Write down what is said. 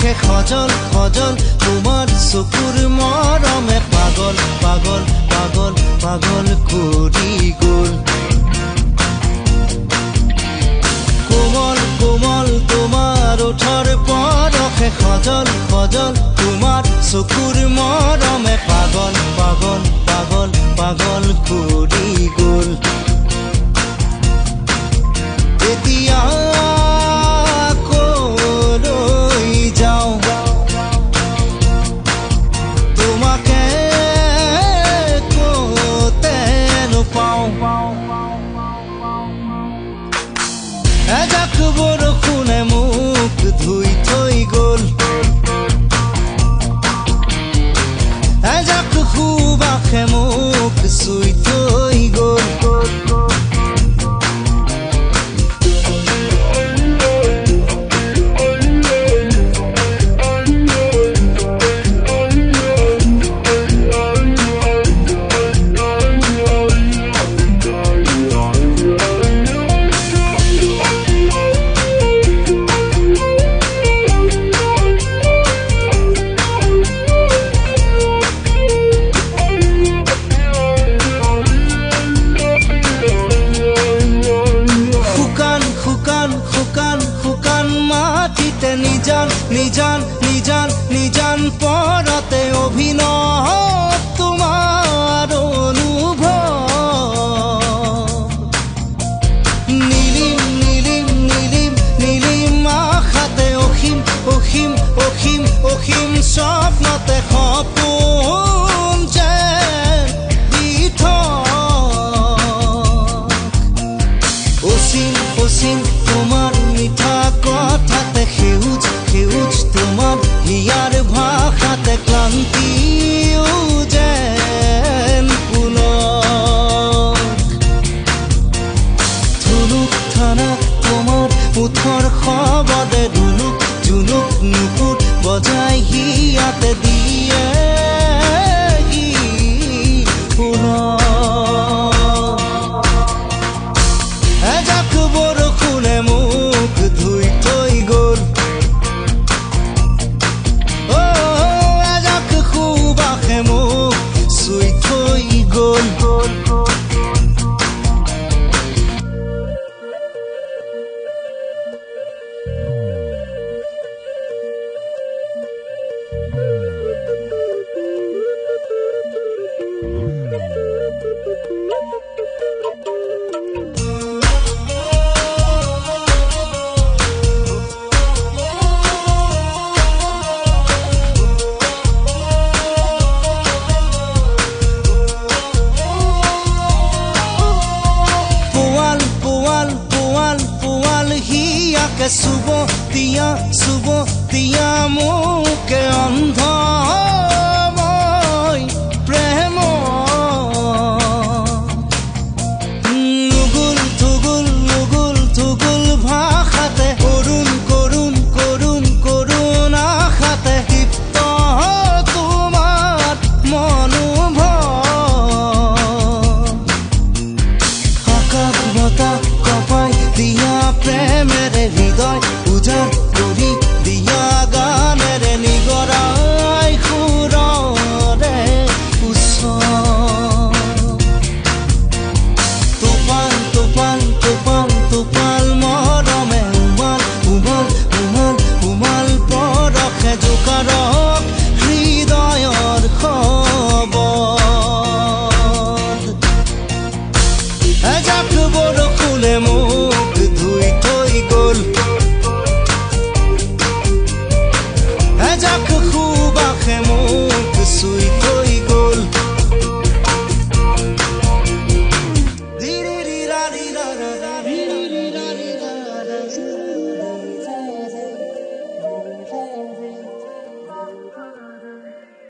পৰশে খজল খজল তোমাৰ চকুৰ মৰমে পাগল পাগল পাগল পাগল কৰি গ'ল কোমল কোমল তোমাৰ ওঠৰ পৰশে খজল খজল তোমাৰ চকুৰ মৰমে পাগল পাগল পাগল পাগল কৰি গ'ল এতিয়া কলৈ যাওঁ তোমাকে ক'তে নোপাওঁ এজাক বৰষুণে মোক ধুই থৈ গ'ল এজাক সুবাসে মোক চুই থৈ গ'ল মাটিতে নিজান নিজান নিজান নিজান পৰতে অভিনৱ তোমাৰ অনুভৱ নীলিম নীলিম নীলিম নীলিম আশাতে অসীম অসীম অসীম অসীম স্বপ্নতে সপোন যেন দি অসীম অসীম তোমাৰ মিঠা কথাতে সেউজ সেউজ তোমাৰ হিয়াৰ ভাষাতে ক্লান্তিও যেন পুনৰ ধুনুক থানা তোমাৰ ওঠৰ শবদে ধুনুক জুনুক নুপুৰ বজাই হিয়াতে দিয়ে এজাক বৰষুণে মোক ধুই থৈ গ'ল এজাক সুবাসে মোক চুই থৈ গ'ল চুব দিয়া মোকে অন্ধ মই প্ৰেম নুগুল থুগুল নুগুল থুগুল ভাষাতে অৰুণ কৰোণ কৰোণ কৰোণ আশাতে তৃপ্ত তোমাৰ মনোভৱ আকাশ বতাহ কপাই দিয়া প্ৰেমেৰে হৃদয় উজান কৰি দিয়া গানেৰে নিগৰাই সুৰৰে ওচৰ টোপাল টোপাল টোপাল টোপাল মৰমে উমাল উমাল উমাল উমাল পৰশে জোকাৰক হৃদয়ৰ খবৰ এজাক বৰষুণে মোক ধুই থৈ গ'ল এজাক